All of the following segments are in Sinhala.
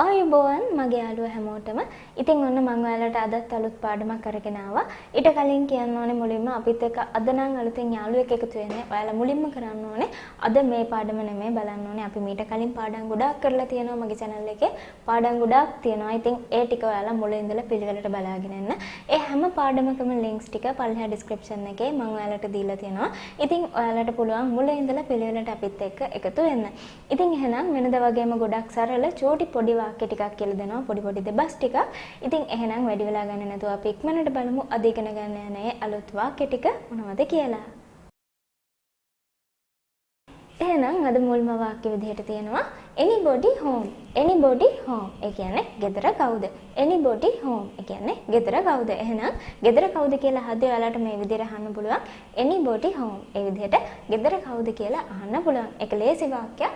ආයුබෝවන් මගේ යාළුවෝ හැමෝටම. ඉතින් ඔන්න මම ඔයාලට අදත් අලුත් පාඩමක් අරගෙන ආවා. ඊට කලින් කියන්න ඕනේ මුලින්ම අපිත් එක්ක අද නම් අලුතෙන් යාළුවෙක් එකතු වෙන්නේ. ඔයාලා මුලින්ම කරන්න ඕනේ අද මේ පාඩම නෙමෙයි බලන්න ඕනේ. අපි මීට කලින් පාඩම් ගොඩාක් කරලා තියෙනවා මගේ channel එකේ. පාඩම් ගොඩාක් තියෙනවා. ඉතින් ඒ ටික ඔයාලා මුලින් ඉඳලා පිළිවෙලට බලාගෙන යන්න. ඒ හැම පාඩමකම links ටික පල්ලෙහා description එකේ මම ඔයාලට දීලා තියෙනවා. ඉතින් ඔයාලට පුළුවන් මුලින් ඉඳලා පිළිවෙලට අපිත් එක්ක එකතු වෙන්න. ඉතින් එහෙනම් වෙනද වගේම ගොඩක් සරල චූටි පොඩි වාක්‍ය ටිකක් කියලා දෙනවා පොඩි දෙබස් ටිකක්. ඉතින් එහෙනම් වැඩි වෙලා ගන්න නැතුව අපි ඉක්මනට බලමු අද ඉගෙන ගන්න යන්නේ අලුත් වාක්‍ය ටික මොනවද කියලා. එහෙනම් අද මුල්ම වාක්‍ය විදිහට තියෙනවා anybody home. anybody home ඒ කියන්නේ ගෙදර කවුද? anybody home ඒ කියන්නේ ගෙදර කවුද? එහෙනම් ගෙදර කවුද කියලා අහද්දී ඔයාලට මේ විදිහට අහන්න පුළුවන් anybody home. ඒ විදිහට ගෙදර කවුද කියලා අහන්න පුළුවන්. ඒක ලේසි වාක්‍යයක්.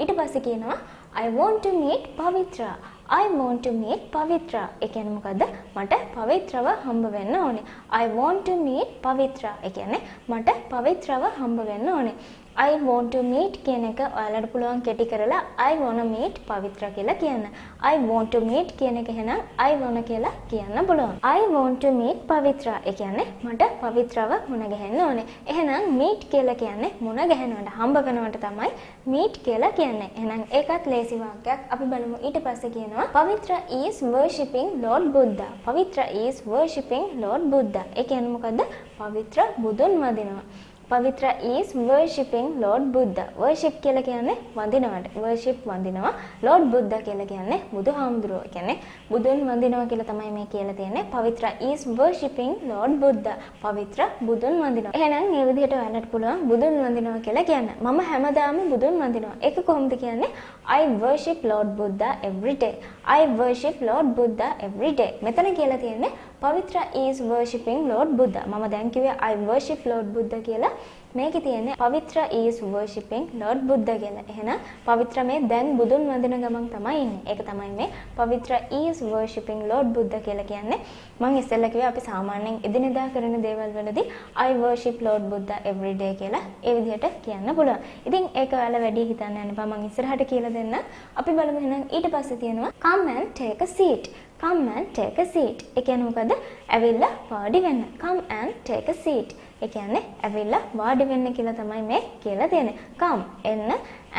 ඊට පස්සේ කියනවා I want to meet Pavitra. I want to meet Pavitra. ඒ කියන්නේ මොකද්ද? මට පවිත්‍රව හම්බ වෙන්න ඕනේ. I want to meet Pavitra. ඒ කියන්නේ මට පවිත්‍රව හම්බ වෙන්න ඕනේ. I want to meet කියන එක ඔයාලට පුළුවන් කෙටි කරලා I wanna meet Pavitra කියලා කියන්න. I want to meet කියන එක එහෙනම් I wanna කියලා කියන්න පුළුවන්. I want to meet Pavitra. ඒ කියන්නේ මට පවිත්‍රව මුණ ගැහෙන්න ඕනේ. එහෙනම් meet කියලා කියන්නේ මුණ ගැහෙනවට හම්බ වෙනවට තමයි meet කියලා කියන්නේ. එහෙනම් ඒකත් ලේසි වාක්‍යයක්. අපි බලමු ඊට පස්සේ කියනවා Pavitra is worshipping Lord Buddha. Pavitra is worshipping Lord Buddha. ඒ කියන්නේ මොකද්ද? පවිත්‍ර බුදුන් වදිනවා. Pavitra is worshipping Lord Buddha. Worship කියලා කියන්නේ වඳිනවට. Worship වඳිනවා. Lord Buddha කියලා කියන්නේ බුදුහාමුදුරුවෝ. කියන්නේ බුදුන් වඳිනවා කියලා තමයි මේ කියලා තියෙන්නේ. Pavitra is worshipping Lord Buddha. පවිත්‍ර බුදුන් වඳිනවා. එහෙනම් මේ විදිහට ඔයාලට පුළුවන් බුදුන් වඳිනවා කියලා කියන්න. මම හැමදාම බුදුන් වඳිනවා. ඒක කොහොමද කියන්නේ? I worship Lord Buddha every day. I worship Lord Buddha every day. මෙතන කියලා තියෙන්නේ Pavitra is worshipping Lord Buddha. මම දැන් කිව්වේ I worship Lord Buddha කියලා. මේකේ තියෙන්නේ Pavitra is worshipping Lord Buddha කියලා. එහෙනම් පවිත්‍ර මේ දැන් බුදුන් වඳින ගමන් තමයි ඉන්නේ. ඒක තමයි මේ Pavitra is worshipping Lord Buddha කියලා කියන්නේ. මම ඉස්සෙල්ලා කිව්වා අපි සාමාන්‍යයෙන් එදිනෙදා කරන දේවල් වලදී I worship Lord Buddha every day කියලා ඒ විදිහට කියන්න පුළුවන්. ඉතින් ඒක ඔයාලා වැඩි හිතන්න යන්න එපා. මම ඉස්සරහට කියලා දෙන්න. අපි බලමු එහෙනම් ඊට පස්සේ තියෙනවා come and take a seat. Come and take a seat. ඒ කියන්නේ මොකද? ඇවිල්ලා වාඩි වෙන්න. Come and take a seat. ඒ කියන්නේ ඇවිල්ලා වාඩි වෙන්න කියලා තමයි මේ කියලා තියෙන්නේ. Come එන්න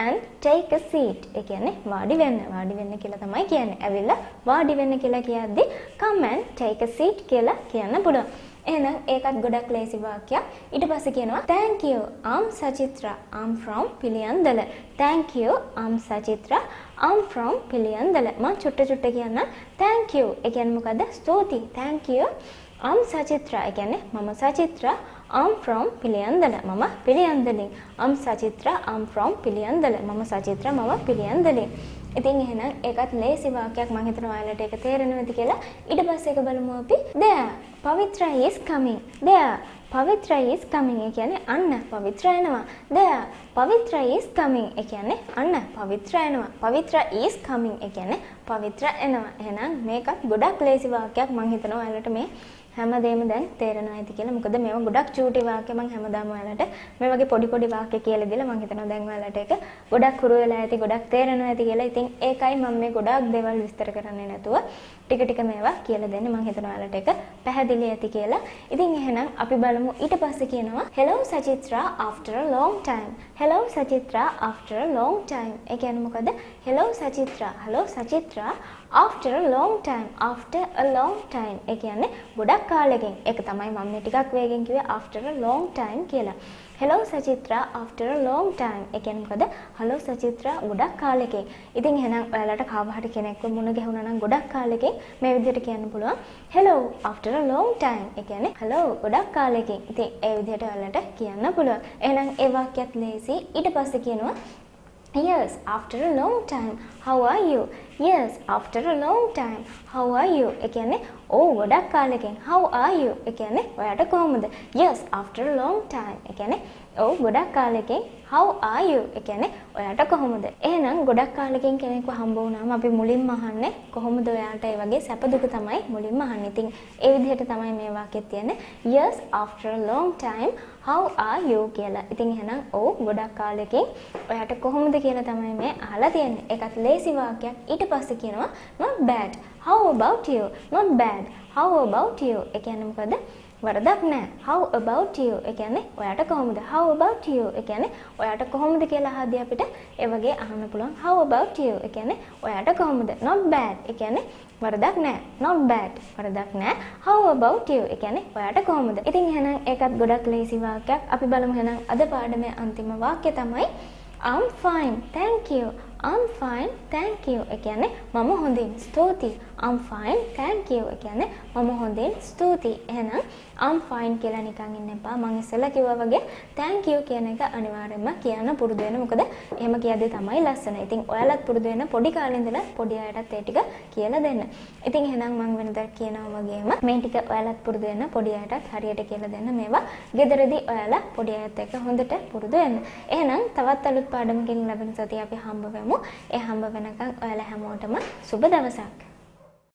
and take a seat. ඒ කියන්නේ වාඩි වෙන්න. වාඩි වෙන්න කියලා තමයි කියන්නේ. ඇවිල්ලා වාඩි වෙන්න කියලා කියද්දී come and take a seat කියලා කියන්න පුළුවන්. එහෙනම් ඒකත් ගොඩක් ලේසි වාක්‍යයක්. ඊට පස්සේ කියනවා thank you. I'm Sachithra. I'm from Piliyandala. Thank you. I'm Sachithra. I'm from Piliyandala. මම චුට්ට කියන්න thank you. ඒ කියන්නේ මොකද්ද? ස්තුති. Thank you. I'm Sachithra. ඒ කියන්නේ මම Sachithra. I'm from Piliyandala. මම පිළියන්දලින්. I'm Sachithra. I'm from Piliyandala. මම Sachithra. මම පිළියන්දලින්. ඉතින් එහෙනම් ඒකත් ලේසි වාක්‍යයක් මම හිතනවා ඔයාලට ඒක තේරෙනවද කියලා. ඊට පස්සේ ඒක බලමු අපි. There Pavitra is coming. There Pavitra is coming. ඒ කියන්නේ අන්න පවිත්‍ර එනවා. There Pavitra is coming. ඒ කියන්නේ අන්න පවිත්‍ර එනවා. Pavitra is coming. ඒ කියන්නේ පවිත්‍ර එනවා. එහෙනම් මේකත් ගොඩක් ලේසි වාක්‍යයක් මම හිතනවා ඔයාලට මේ හැමදේම දැන් තේරෙනවා ඇති කියලා. මොකද මේවා ගොඩක් චූටි වාක්‍ය මම හැමදාම ඔයාලට මේ වගේ පොඩි වාක්‍ය කියලා දීලා මම හිතනවා දැන් ඔයාලට ඒක ගොඩක් හුරු වෙලා ඇති ගොඩක් තේරෙනවා ඇති කියලා. ඉතින් ඒකයි මම මේ ගොඩක් දේවල් විස්තර කරන්නේ නැතුව ටික මේවා කියලා දෙන්නේ. මම හිතනවා ඔයාලට ඒක පැහැදිලි ඇති කියලා. ඉතින් එහෙනම් අපි බලමු ඊට පස්සේ කියනවා Hello Sachithra after a long time. Hello Sachithra after a long time. ඒ කියන්නේ මොකද? Hello Sachithra. Hello Sachithra after a long time. After a long time. ඒ කියන්නේ ගොඩක් කාලෙකින්. ඒක තමයි මම මේ ටිකක් වේගෙන් කිව්වේ after a long time කියලා. Hello Sachithra after a long time. ඒ කියන්නේ මොකද? Hello Sachithra ගොඩක් කාලෙකින්. ඉතින් එහෙනම් ඔයාලට කාව හරි කෙනෙක්ව මුණ ගැහුණා නම් ගොඩක් කාලෙකින් මේ විදිහට කියන්න පුළුවන්. Hello after a long time. ඒ කියන්නේ hello ගොඩක් කාලෙකින්. ඉතින් ඒ විදිහට ඔයාලට කියන්න පුළුවන්. එහෙනම් ඒ වාක්‍යයත් ලේසි. ඊට පස්සේ කියනවා Yes, after a long time. How are you? Yes, after a long time. How are you? ඒ කියන්නේ ගොඩක් කාලෙකින්. How are you? ඒ කියන්නේ ඔයාට කොහොමද? Yes, after a long time. ඒ කියන්නේ ඔව් ගොඩක් කාලෙකින් how are you? ඒ කියන්නේ ඔයාට කොහොමද? එහෙනම් ගොඩක් කාලෙකින් කෙනෙක්ව හම්බ වුණාම අපි මුලින්ම අහන්නේ කොහොමද ඔයාට? ඒ වගේ සැප දුක තමයි මුලින්ම අහන්නේ. ඉතින් ඒ විදිහට තමයි මේ වාක්‍යයේ තියෙන්නේ. Yes, after a long time, how are you කියලා. ඉතින් එහෙනම් ඔව් ගොඩක් කාලෙකින් ඔයාට කොහොමද කියලා තමයි මේ අහලා තියෙන්නේ. ඒකත් ලේසි වාක්‍යයක්. ඊට පස්සේ කියනවා not bad. How about you? Not bad. How about you? ඒ කියන්නේ මොකද? වරදක් නැහැ. How about you? ඒ කියන්නේ ඔයාට කොහොමද? How about you? ඒ කියන්නේ ඔයාට කොහොමද කියලා අහද්දී අපිට ඒ වගේ අහන්න පුළුවන්. How about you? ඒ කියන්නේ ඔයාට කොහොමද? Not bad. ඒ කියන්නේ වරදක් නැහැ. Not bad. වරදක් නැහැ. How about you? ඒ කියන්නේ ඔයාට කොහොමද? ඉතින් එහෙනම් ඒකත් ගොඩක් ලේසි වාක්‍යයක්. අපි බලමු එහෙනම් අද පාඩමේ අන්තිම වාක්‍යය තමයි I'm fine. Thank you. I'm fine. Thank you. ඒ කියන්නේ මම හොඳින්. ස්තුතියි. I'm fine. Thank you. ඒ කියන්නේ මම හොඳින්. ස්තුතියි. එහෙනම් I'm fine කියලා නිකන් ඉන්න එපා. මම ඉස්සෙල්ලා කිව්වා වගේ thank you කියන එක අනිවාර්යයෙන්ම කියන්න පුරුදු වෙන්න. මොකද එහෙම කියද්දී තමයි ලස්සන. ඉතින් ඔයාලත් පුරුදු වෙන්න පොඩි කාලේ ඉඳලා පොඩි අයටත් ඒ ටික කියලා දෙන්න. ඉතින් එහෙනම් මම වෙනදා කියනවා වගේම මේ ටික ඔයාලත් පුරුදු වෙන්න පොඩි අයටත් හරියට කියලා දෙන්න. මේවා ගෙදරදී ඔයාලා පොඩි අයත් එක්ක හොඳට පුරුදු වෙන්න. එහෙනම් තවත් අලුත් පාඩමකින් ලැබෙන සතිය අපි හම්බ වෙමු. ඒ හම්බ වෙනකන් ඔයාලා හැමෝටම සුබ දවසක්.